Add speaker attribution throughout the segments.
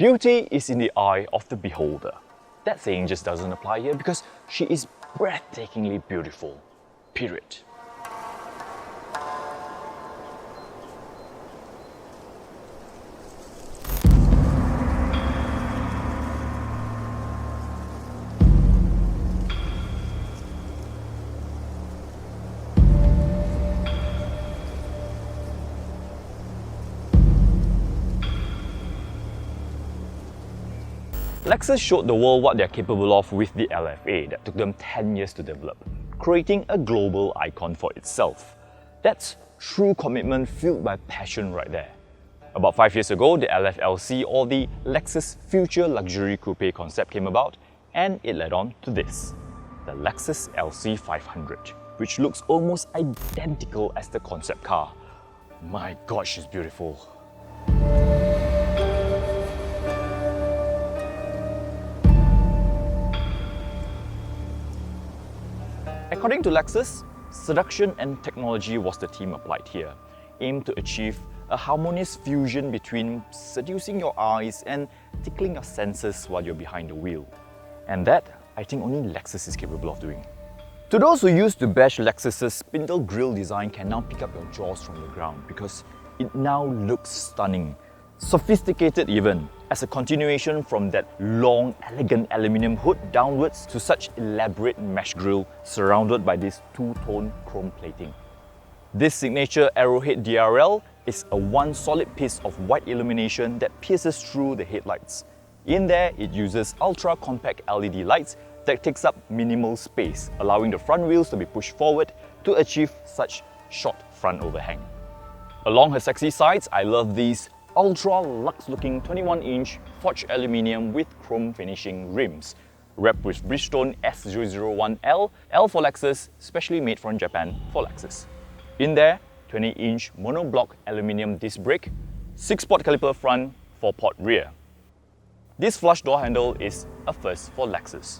Speaker 1: Beauty is in the eye of the beholder. That saying just doesn't apply here because she is breathtakingly beautiful. Period. Lexus showed the world what they're capable of with the LFA that took them 10 years to develop, creating a global icon for itself. That's true commitment fueled by passion right there. About 5 years ago, the LC or the Lexus Future Luxury Coupe concept came about, and it led on to this, the Lexus LC 500, which looks almost identical as the concept car. My god, she's beautiful. According to Lexus, seduction and technology was the theme applied here, aimed to achieve a harmonious fusion between seducing your eyes and tickling your senses while you're behind the wheel. And that, I think only Lexus is capable of doing. To those who used to bash Lexus's spindle grille design can now pick up your jaws from the ground because it now looks stunning. Sophisticated even, as a continuation from that long, elegant aluminium hood downwards to such elaborate mesh grille surrounded by this two-tone chrome plating. This signature arrowhead DRL is a one solid piece of white illumination that pierces through the headlights. In there, it uses ultra-compact LED lights that takes up minimal space, allowing the front wheels to be pushed forward to achieve such short front overhang. Along her sexy sides, I love these ultra-luxe looking 21-inch forged aluminium with chrome finishing rims, wrapped with Bridgestone S001L, L for Lexus, specially made from Japan for Lexus. In there, 20-inch monoblock aluminium disc brake, 6-port caliper front, 4-port rear. This flush door handle is a first for Lexus.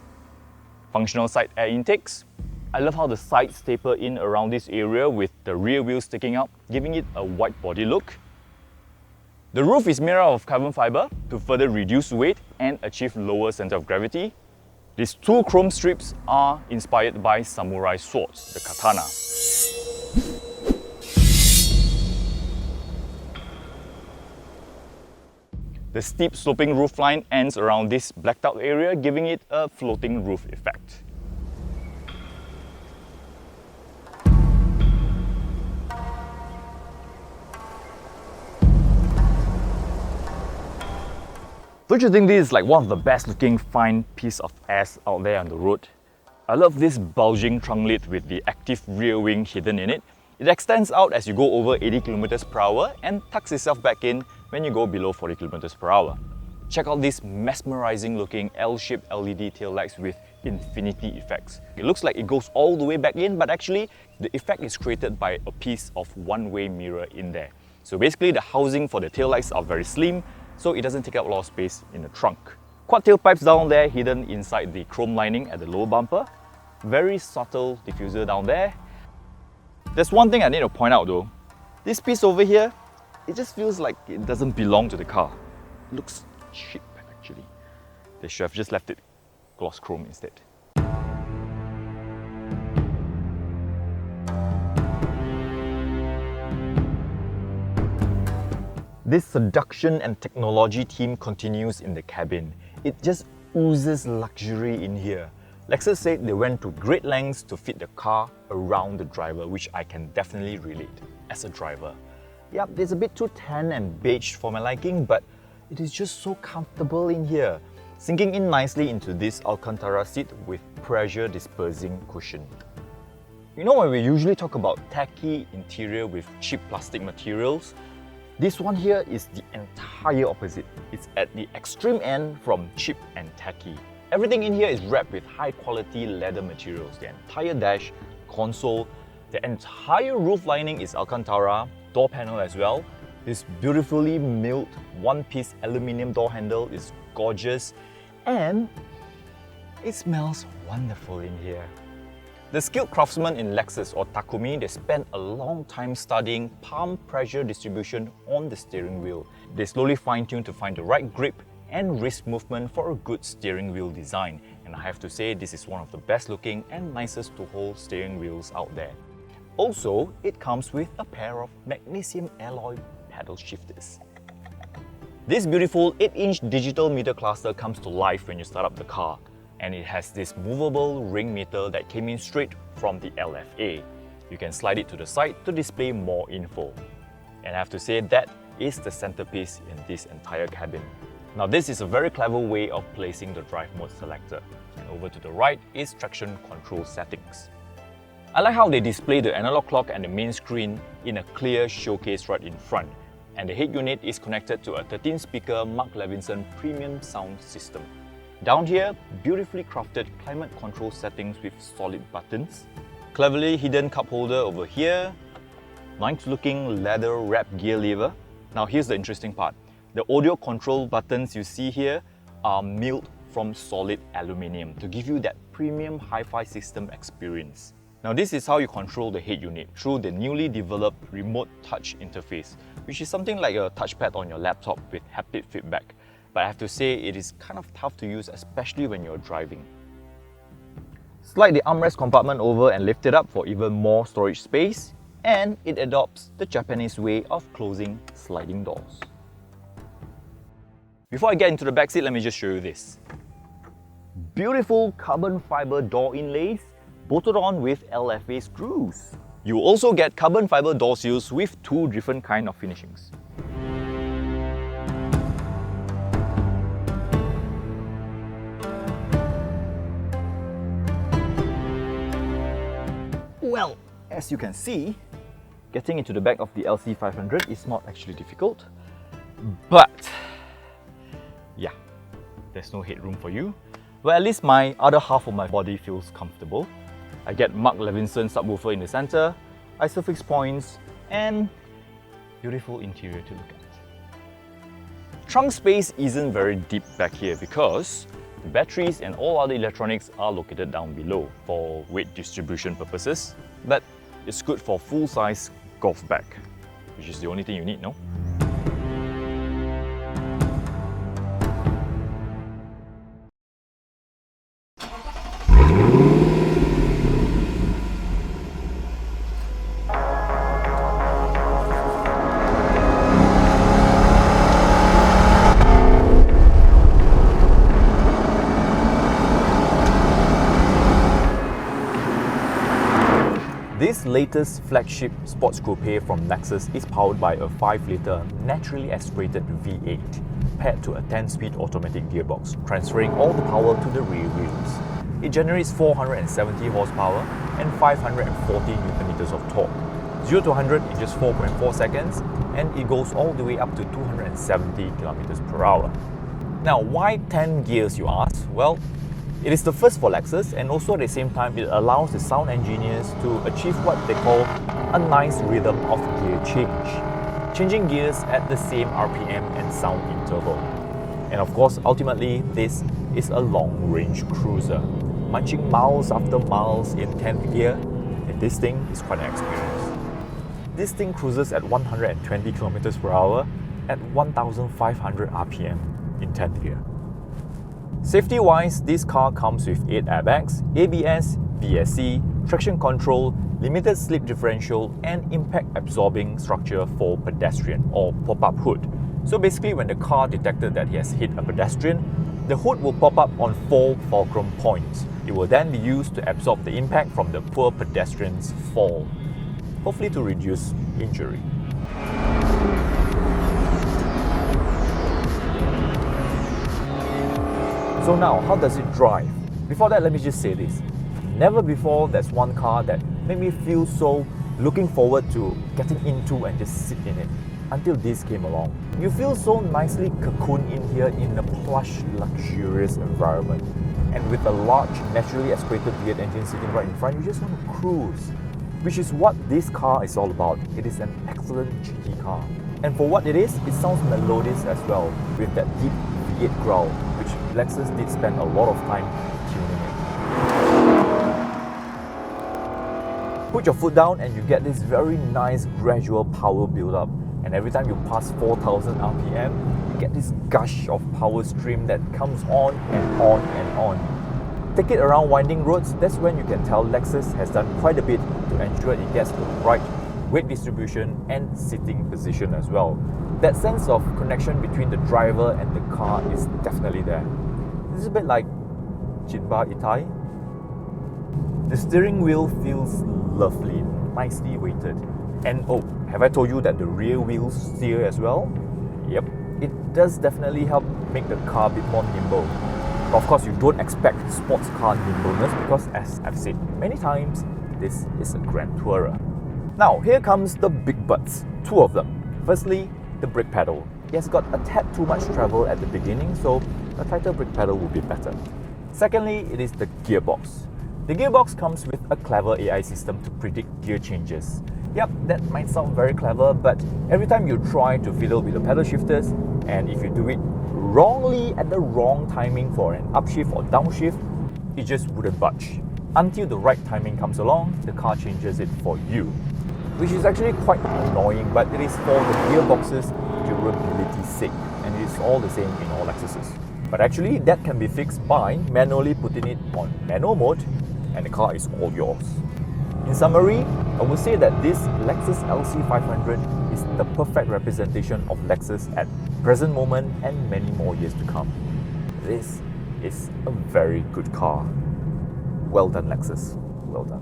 Speaker 1: Functional side air intakes. I love how the sides taper in around this area with the rear wheels sticking out, giving it a wide body look. The roof is made out of carbon fiber to further reduce weight and achieve lower center of gravity. These two chrome strips are inspired by samurai swords, the katana. The steep sloping roofline ends around this blacked out area, giving it a floating roof effect. Don't you think this is like one of the best looking fine piece of ass out there on the road? I love this bulging trunk lid with the active rear wing hidden in it. It extends out as you go over 80 km per hour and tucks itself back in when you go below 40 km per hour. Check out these mesmerizing looking L-shaped LED taillights with infinity effects. It looks like it goes all the way back in, but actually the effect is created by a piece of one-way mirror in there. So basically the housing for the taillights are very slim, so it doesn't take up a lot of space in the trunk. Quad tailpipes down there hidden inside the chrome lining at the lower bumper. Very subtle diffuser down there. There's one thing I need to point out though. This piece over here, it just feels like it doesn't belong to the car. It looks cheap actually. They should have just left it gloss chrome instead. This seduction and technology theme continues in the cabin. It just oozes luxury in here. Lexus said they went to great lengths to fit the car around the driver, which I can definitely relate as a driver. Yep, it's a bit too tan and beige for my liking, but it is just so comfortable in here, sinking in nicely into this Alcantara seat with pressure dispersing cushion. You know, when we usually talk about tacky interior with cheap plastic materials, this one here is the entire opposite. It's at the extreme end from cheap and tacky. Everything in here is wrapped with high quality leather materials. The entire dash, console, the entire roof lining is Alcantara, door panel as well. This beautifully milled one-piece aluminium door handle is gorgeous and it smells wonderful in here. The skilled craftsmen in Lexus or Takumi, they spent a long time studying palm pressure distribution on the steering wheel. They slowly fine-tune to find the right grip and wrist movement for a good steering wheel design. And I have to say, this is one of the best looking and nicest to hold steering wheels out there. Also, it comes with a pair of magnesium alloy paddle shifters. This beautiful 8-inch digital meter cluster comes to life when you start up the car, and it has this movable ring meter that came in straight from the LFA. You can slide it to the side to display more info. And I have to say, that is the centerpiece in this entire cabin. Now this is a very clever way of placing the drive mode selector, and over to the right is traction control settings. I like how they display the analog clock and the main screen in a clear showcase right in front, and the head unit is connected to a 13-speaker Mark Levinson premium sound system. Down here, beautifully crafted climate control settings with solid buttons, cleverly hidden cup holder over here, nice looking leather wrapped gear lever. Now here's the interesting part. The audio control buttons you see here are milled from solid aluminium to give you that premium hi-fi system experience. Now this is how you control the head unit, through the newly developed remote touch interface, which is something like a touchpad on your laptop with haptic feedback. But I have to say, it is kind of tough to use, especially when you're driving. Slide the armrest compartment over and lift it up for even more storage space, and it adopts the Japanese way of closing sliding doors. Before I get into the back seat, let me just show you this. Beautiful carbon fiber door inlays bolted on with LFA screws. You also get carbon fiber door seals with two different kinds of finishings. Well, as you can see, getting into the back of the LC500 is not actually difficult, but yeah, there's no headroom for you. Well, at least my other half of my body feels comfortable. I get Mark Levinson subwoofer in the center, isofix points, and beautiful interior to look at. Trunk space isn't very deep back here because the batteries and all other electronics are located down below for weight distribution purposes, but it's good for full-size golf bag, which is the only thing you need, no? This latest flagship sports coupe from Lexus is powered by a 5-litre naturally aspirated V8 paired to a 10-speed automatic gearbox, transferring all the power to the rear wheels. It generates 470 horsepower and 540 Nm of torque, 0 to 100 in just 4.4 seconds, and it goes all the way up to 270 km per hour. Now, why 10 gears, you ask? Well, it is the first for Lexus, and also at the same time it allows the sound engineers to achieve what they call a nice rhythm of gear change, changing gears at the same RPM and sound interval. And of course, ultimately, this is a long-range cruiser, munching miles after miles in 10th gear, and this thing is quite an experience. This thing cruises at 120 km per hour at 1,500 RPM in 10th gear. Safety-wise, this car comes with 8 airbags, ABS, VSC, traction control, limited slip differential, and impact-absorbing structure for pedestrian or pop-up hood. So basically, when the car detected that he has hit a pedestrian, the hood will pop up on 4 fulcrum points. It will then be used to absorb the impact from the poor pedestrian's fall, hopefully to reduce injury. So now, how does it drive? Before that, let me just say this. Never before there's one car that made me feel so looking forward to getting into and just sit in it, until this came along. You feel so nicely cocooned in here in a plush, luxurious environment. And with a large, naturally aspirated V8 engine sitting right in front, you just want to cruise. Which is what this car is all about. It is an excellent GT car. And for what it is, it sounds melodious as well, with that deep V8 growl, which Lexus did spend a lot of time tuning in. Put your foot down and you get this very nice gradual power build-up. And every time you pass 4,000 RPM, you
Speaker 2: get this gush of power stream that comes on and on and on. Take it around winding roads, that's when you can tell Lexus has done quite a bit to ensure it gets the right weight distribution and sitting position as well. That sense of connection between the driver and the car is definitely there. This is a bit like Jinba Itai. The steering wheel feels lovely, nicely weighted. And oh, have I told you that the rear wheels steer as well? Yep, it does definitely help make the car a bit more nimble. But of course, you don't expect sports car nimbleness because, as I've said many times, this is a Grand Tourer. Now, here comes the big butts, two of them. Firstly, the brake pedal. It has got a tad too much travel at the beginning, so a tighter brake pedal would be better. Secondly, it is the gearbox. The gearbox comes with a clever AI system to predict gear changes. Yep, that might sound very clever, but every time you try to fiddle with the pedal shifters, and if you do it wrongly at the wrong timing for an upshift or downshift, it just wouldn't budge. Until the right timing comes along, the car changes it for you. Which is actually quite annoying, but it is for the gearbox's durability's sake, and it is all the same in all Lexuses. But actually, that can be fixed by manually putting it on manual mode, and the car is all yours. In summary, I would say that this Lexus LC 500 is the perfect representation of Lexus at present moment and many more years to come. This is a very good car. Well done, Lexus. Well done.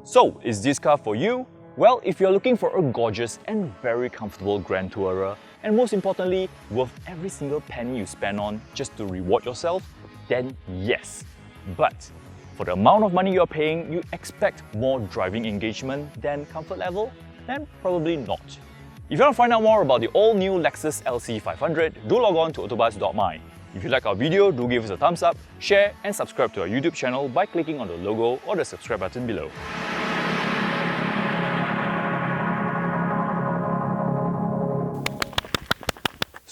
Speaker 1: So, is this car for you? Well, if you're looking for a gorgeous and very comfortable Grand Tourer, and most importantly, worth every single penny you spend on just to reward yourself, then yes. But for the amount of money you're paying, you expect more driving engagement than comfort level? Then probably not. If you want to find out more about the all-new Lexus LC 500, do log on to AutoBuzz.my. If you like our video, do give us a thumbs up, share and subscribe to our YouTube channel by clicking on the logo or the subscribe button below.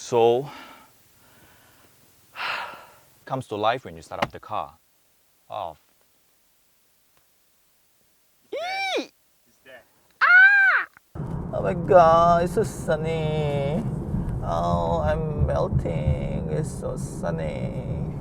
Speaker 1: So, comes to life when you start up the car. Oh. Eee! Oh my god, it's so sunny. Oh, I'm melting. It's so sunny.